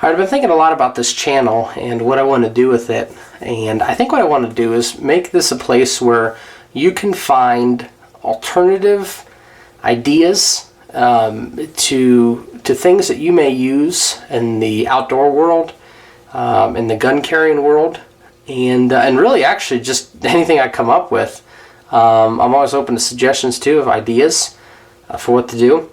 I've been thinking a lot about this channel and what I want to do with it, and I think what I want to do is make this a place where you can find alternative ideas to things that you may use in the outdoor world, in the gun carrying world, and really actually just anything I come up with. I'm always open to suggestions too of ideas for what to do.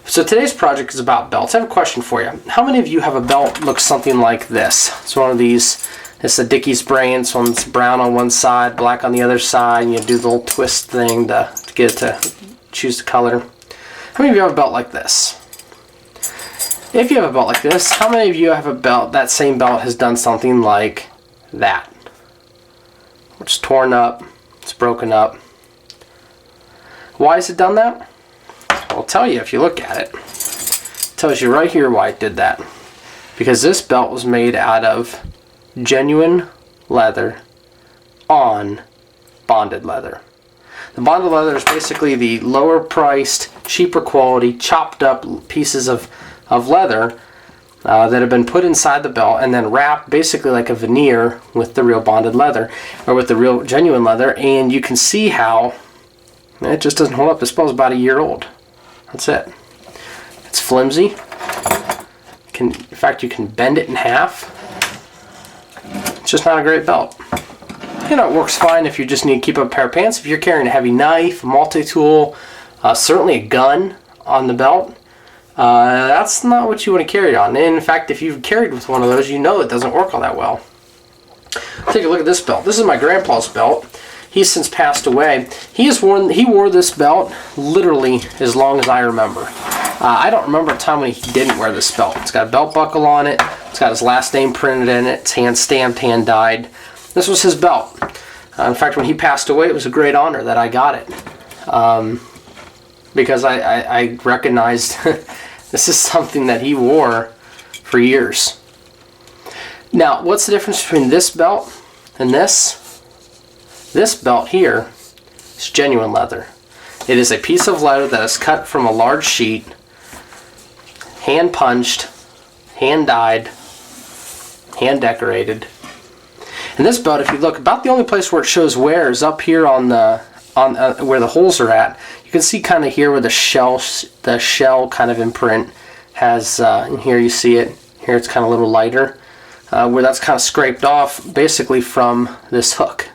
So today's project is about belts. I have a question for you. How many of you have a belt that looks something like this? It's one of these, it's a Dickies brand, so it's brown on one side, black on the other side, and you do the little twist thing to get it to choose the color. How many of you have a belt like this? If you have a belt like this, how many of you have a belt, that same belt has done something like that? It's torn up, it's broken up. Why has it done that? I'll tell you if you look at it. It tells you right here why it did that. Because this belt was made out of genuine leather on bonded leather. The bonded leather is basically the lower priced, cheaper quality, chopped up pieces of leather that have been put inside the belt and then wrapped basically like a veneer with the real bonded leather, or with the real genuine leather, and you can see how it just doesn't hold up. This belt's about a year old. That's it. It's flimsy. In fact, you can bend it in half. It's just not a great belt. You know, it works fine if you just need to keep up a pair of pants. If you're carrying a heavy knife, a multi-tool, certainly a gun on the belt, that's not what you want to carry on. And in fact, if you've carried with one of those, you know it doesn't work all that well. Take a look at this belt. This is my grandpa's belt. He's since passed away. He wore this belt literally as long as I remember. I don't remember a time when he didn't wear this belt. It's got a belt buckle on it. It's got his last name printed in it. It's hand stamped, hand dyed. This was his belt. In fact, when he passed away, it was a great honor that I got it. Because I recognized this is something that he wore for years. Now, what's the difference between this belt and this? This belt here is genuine leather. It is a piece of leather that is cut from a large sheet, hand punched, hand dyed, hand decorated. And this belt, if you look, about the only place where it shows wear is up here on the where the holes are at. You can see kind of here where the shell kind of imprint has. And here you see it. Here it's kind of a little lighter, where that's kind of scraped off, basically from this hook.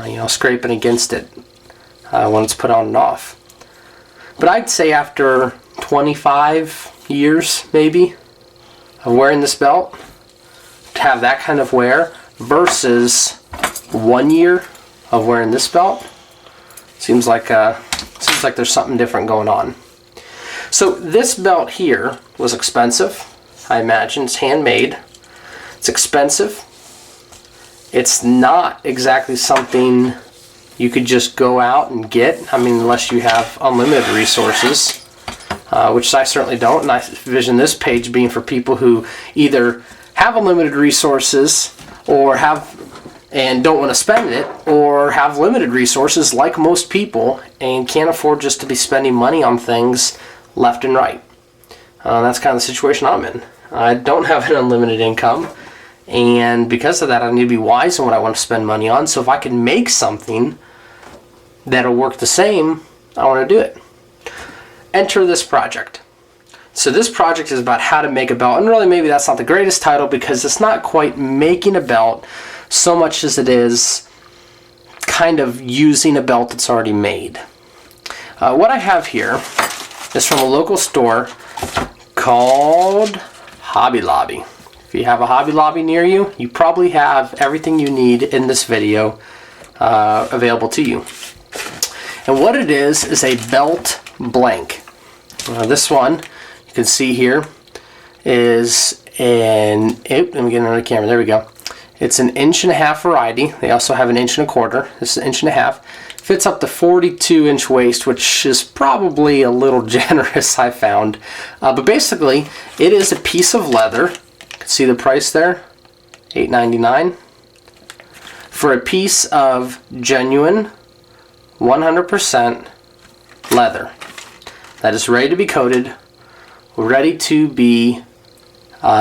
You know, scraping against it when it's put on and off. But I'd say after 25 years, maybe, of wearing this belt, to have that kind of wear versus 1 year of wearing this belt, seems like there's something different going on. So this belt here was expensive. I imagine it's handmade. It's expensive. It's not exactly something you could just go out and get. I mean, unless you have unlimited resources, which I certainly don't. And I envision this page being for people who either have unlimited resources or and don't want to spend it, or have limited resources like most people and can't afford just to be spending money on things left and right. That's kind of the situation I'm in. I don't have an unlimited income. And because of that, I need to be wise in what I want to spend money on. So if I can make something that'll work the same, I want to do it. Enter this project. So this project is about how to make a belt. And really, maybe that's not the greatest title because it's not quite making a belt so much as it is kind of using a belt that's already made. What I have here is from a local store called Hobby Lobby. If you have a Hobby Lobby near you, you probably have everything you need in this video available to you. And what it is a belt blank. This one, you can see here, is let me get another camera, there we go. It's an 1.5" variety. They also have an 1.25". This is 1.5". Fits up to 42-inch waist, which is probably a little generous, I found. But basically, it is a piece of leather. You can see the price there, $8.99. For a piece of genuine 100% leather that is ready to be coated, ready to be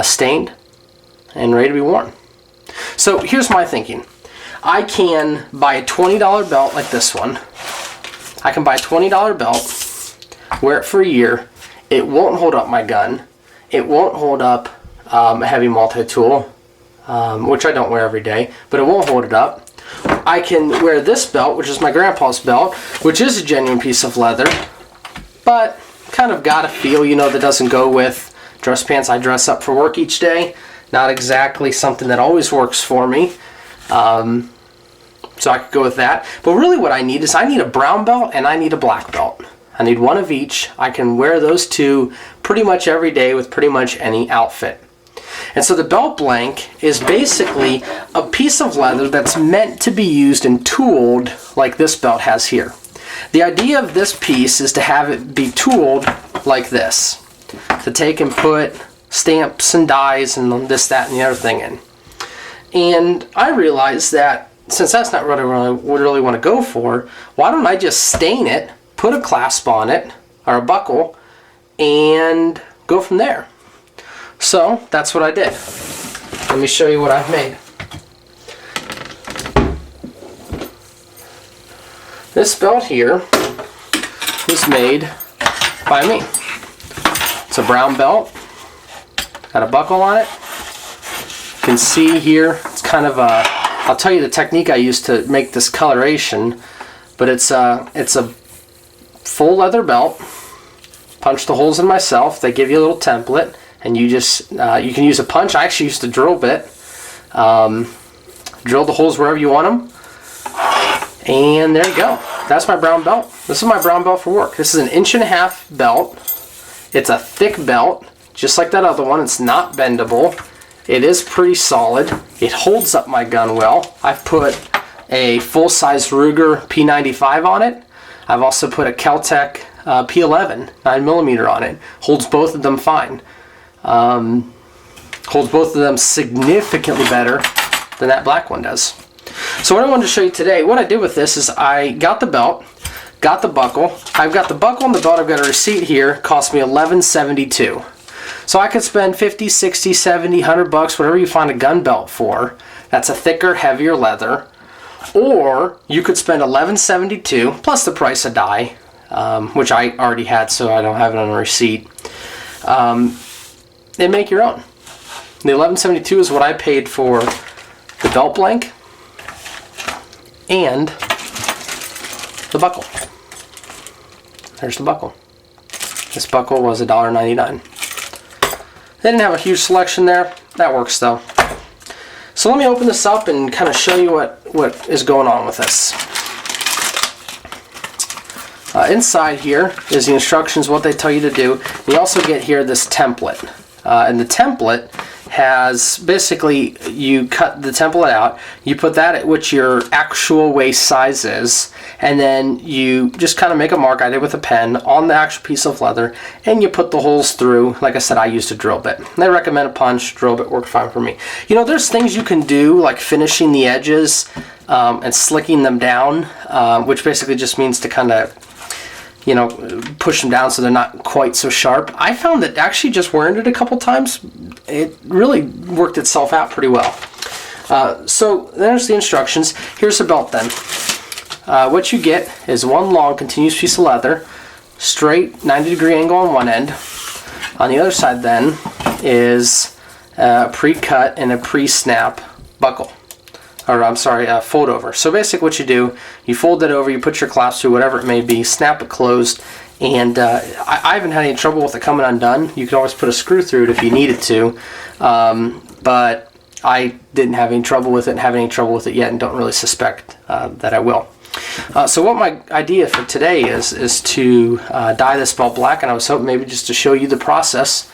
stained and ready to be worn. So here's my thinking. I can buy a $20 belt like this one. I can buy a $20 belt, wear it for a year. It won't hold up my gun. It won't hold up a heavy multi-tool, which I don't wear every day, but it won't hold it up. I can wear this belt, which is my grandpa's belt, which is a genuine piece of leather, but kind of got a feel, you know, that doesn't go with dress pants I dress up for work each day. Not exactly something that always works for me. So I could go with that. But really what I need is I need a brown belt and I need a black belt. I need one of each. I can wear those two pretty much every day with pretty much any outfit. And so the belt blank is basically a piece of leather that's meant to be used and tooled like this belt has here. The idea of this piece is to have it be tooled like this. To take and put stamps and dies and this, that, and the other thing in. And I realized that since that's not what I really want to go for, why don't I just stain it, put a clasp on it, or a buckle, and go from there. So that's what I did. Let me show you what I've made. This belt here was made by me. It's a brown belt, got a buckle on it. You can see here, it's kind of a, I'll tell you the technique I used to make this coloration, but it's a full leather belt. Punch the holes in myself. They give you a little template, and you just you can use a punch. I actually used a drill bit. Drill the holes wherever you want them, and there you go. That's my brown belt. This is my brown belt for work. This is an 1.5 inch belt. It's a thick belt, just like that other one. It's not bendable. It is pretty solid. It holds up my gun well. I've put a full-size Ruger P95 on it. I've also put a Kel-Tec P11 9mm on it. Holds both of them fine. Holds both of them significantly better than that black one does. So what I wanted to show you today, what I did with this is I got the belt, got the buckle. I've got the buckle and the belt. I've got a receipt here. Cost me $11.72. So I could spend 50, 60, 70, 100 bucks, whatever you find a gun belt for. That's a thicker, heavier leather. Or you could spend $11.72 plus the price of dye, which I already had, so I don't have it on a receipt, and make your own. The $11.72 is what I paid for the belt blank and the buckle. There's the buckle. This buckle was $1.99. They didn't have a huge selection there. That works though. So let me open this up and kind of show you what is going on with this. Inside here is the instructions, what they tell you to do. You also get here this template. And the template has basically, you cut the template out, you put that at which your actual waist size is, and then you just kind of make a mark, I did with a pen, on the actual piece of leather, and you put the holes through. Like I said, I used a drill bit. They recommend a punch. Drill bit worked fine for me. You know, there's things you can do, like finishing the edges and slicking them down, which basically just means to kind of, you know, push them down so they're not quite so sharp. I found that actually just wearing it a couple times, it really worked itself out pretty well. So there's the instructions. Here's the belt then. What you get is one long continuous piece of leather, straight 90-degree angle on one end. On the other side then is a pre-cut and a pre-snap buckle. Or I'm sorry, fold over. So basically what you do, you fold it over, you put your clasp through, whatever it may be, snap it closed, and I haven't had any trouble with it coming undone. You can always put a screw through it if you needed to, but I didn't have any trouble with it and haven't any trouble with it yet and don't really suspect that I will. So what my idea for today is to dye this belt black, and I was hoping maybe just to show you the process